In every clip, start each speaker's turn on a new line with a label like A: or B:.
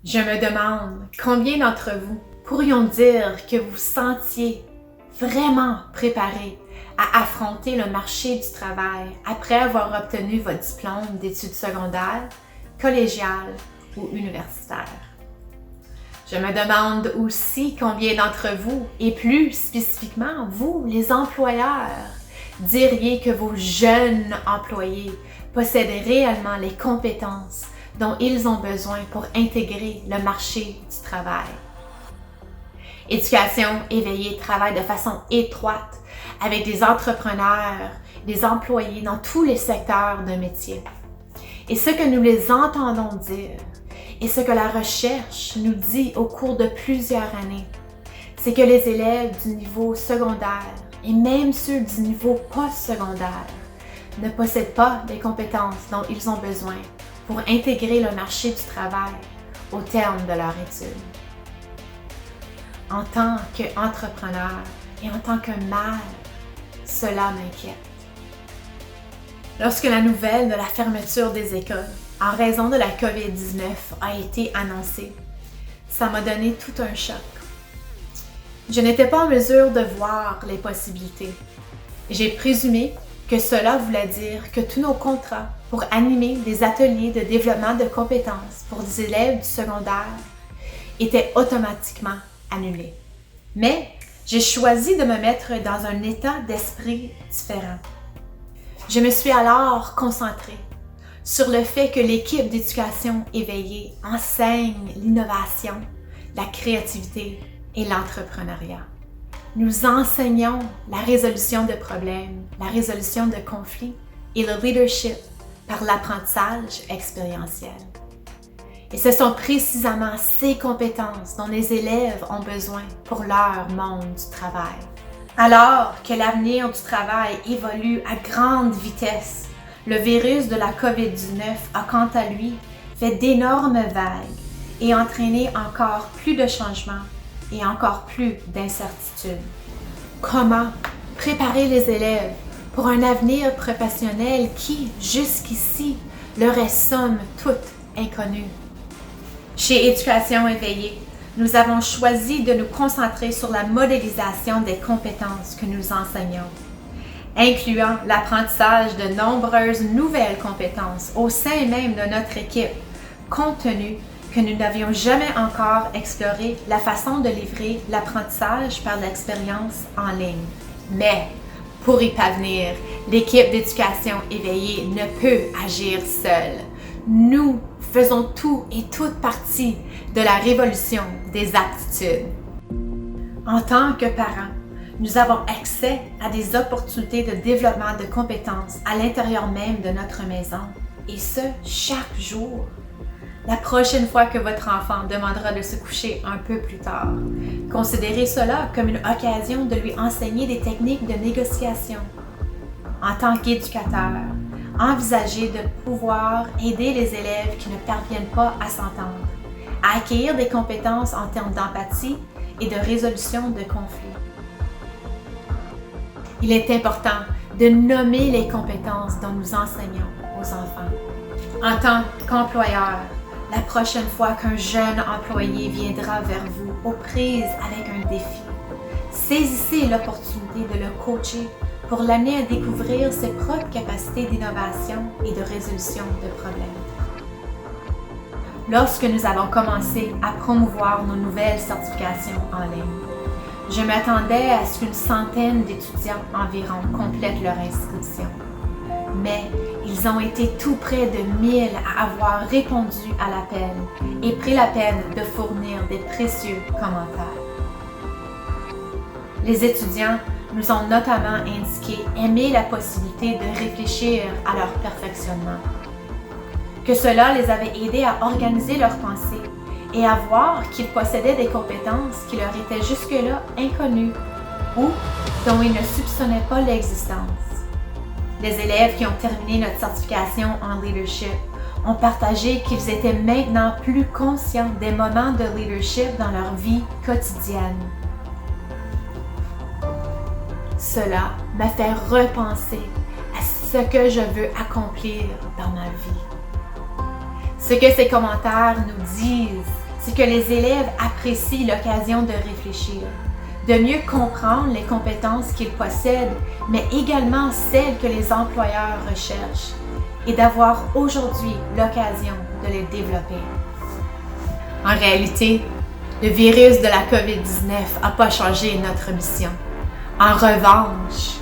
A: Je me demande combien d'entre vous pourrions dire que vous sentiez vraiment préparé à affronter le marché du travail après avoir obtenu votre diplôme d'études secondaires, collégiales ou universitaires. Je me demande aussi combien d'entre vous, et plus spécifiquement vous, les employeurs, diriez que vos jeunes employés possèdent réellement les compétences dont ils ont besoin pour intégrer le marché du travail. Éducation éveillée travaille de façon étroite avec des entrepreneurs, des employés dans tous les secteurs de métier. Et ce que nous les entendons dire, et ce que la recherche nous dit au cours de plusieurs années, c'est que les élèves du niveau secondaire et même ceux du niveau post-secondaire ne possèdent pas les compétences dont ils ont besoin pour intégrer le marché du travail au terme de leur étude. En tant qu'entrepreneur et en tant que mère, cela m'inquiète. Lorsque la nouvelle de la fermeture des écoles en raison de la COVID-19 a été annoncée, ça m'a donné tout un choc. Je n'étais pas en mesure de voir les possibilités. J'ai présumé que cela voulait dire que tous nos contrats pour animer des ateliers de développement de compétences pour des élèves du secondaire étaient automatiquement annulés. Mais j'ai choisi de me mettre dans un état d'esprit différent. Je me suis alors concentrée sur le fait que l'équipe d'éducation éveillée enseigne l'innovation, la créativité et l'entrepreneuriat. Nous enseignons la résolution de problèmes, la résolution de conflits et le leadership par l'apprentissage expérientiel. Et ce sont précisément ces compétences dont les élèves ont besoin pour leur monde du travail. Alors que l'avenir du travail évolue à grande vitesse, le virus de la COVID-19 a quant à lui fait d'énormes vagues et entraîné encore plus de changements et encore plus d'incertitudes. Comment préparer les élèves pour un avenir professionnel qui, jusqu'ici, leur est somme toute inconnu? Chez Éducation éveillée, nous avons choisi de nous concentrer sur la modélisation des compétences que nous enseignons, incluant l'apprentissage de nombreuses nouvelles compétences au sein même de notre équipe, compte tenu que nous n'avions jamais encore exploré la façon de livrer l'apprentissage par l'expérience en ligne. Mais, pour y parvenir, l'équipe d'éducation éveillée ne peut agir seule. Nous faisons tout et toute partie de la révolution des aptitudes. En tant que parents, nous avons accès à des opportunités de développement de compétences à l'intérieur même de notre maison, et ce, chaque jour. La prochaine fois que votre enfant demandera de se coucher un peu plus tard, considérez cela comme une occasion de lui enseigner des techniques de négociation. En tant qu'éducateur, envisagez de pouvoir aider les élèves qui ne parviennent pas à s'entendre, à acquérir des compétences en termes d'empathie et de résolution de conflits. Il est important de nommer les compétences dont nous enseignons aux enfants. En tant qu'employeur, la prochaine fois qu'un jeune employé viendra vers vous aux prises avec un défi, saisissez l'opportunité de le coacher pour l'amener à découvrir ses propres capacités d'innovation et de résolution de problèmes. Lorsque nous avons commencé à promouvoir nos nouvelles certifications en ligne, je m'attendais à ce qu'une centaine d'étudiants environ complètent leur inscription. Mais ils ont été tout près de 1000 à avoir répondu à l'appel et pris la peine de fournir des précieux commentaires. Les étudiants nous ont notamment indiqué aimer la possibilité de réfléchir à leur perfectionnement, que cela les avait aidés à organiser leurs pensées et à voir qu'ils possédaient des compétences qui leur étaient jusque-là inconnues ou dont ils ne soupçonnaient pas l'existence. Les élèves qui ont terminé notre certification en leadership ont partagé qu'ils étaient maintenant plus conscients des moments de leadership dans leur vie quotidienne. Cela m'a fait repenser à ce que je veux accomplir dans ma vie. Ce que ces commentaires nous disent, c'est que les élèves apprécient l'occasion de réfléchir, de mieux comprendre les compétences qu'ils possèdent, mais également celles que les employeurs recherchent, et d'avoir aujourd'hui l'occasion de les développer. En réalité, le virus de la COVID-19 n'a pas changé notre mission. En revanche,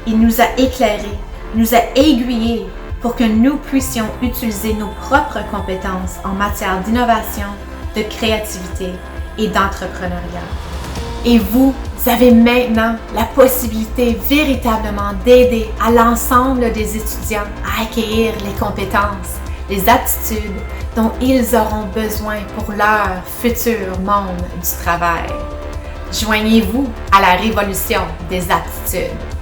A: il nous a éclairés, nous a aiguillés pour que nous puissions utiliser nos propres compétences en matière d'innovation, de créativité et d'entrepreneuriat. Et vous avez maintenant la possibilité véritablement d'aider à l'ensemble des étudiants à acquérir les compétences, les aptitudes dont ils auront besoin pour leur futur monde du travail. Joignez-vous à la révolution des aptitudes.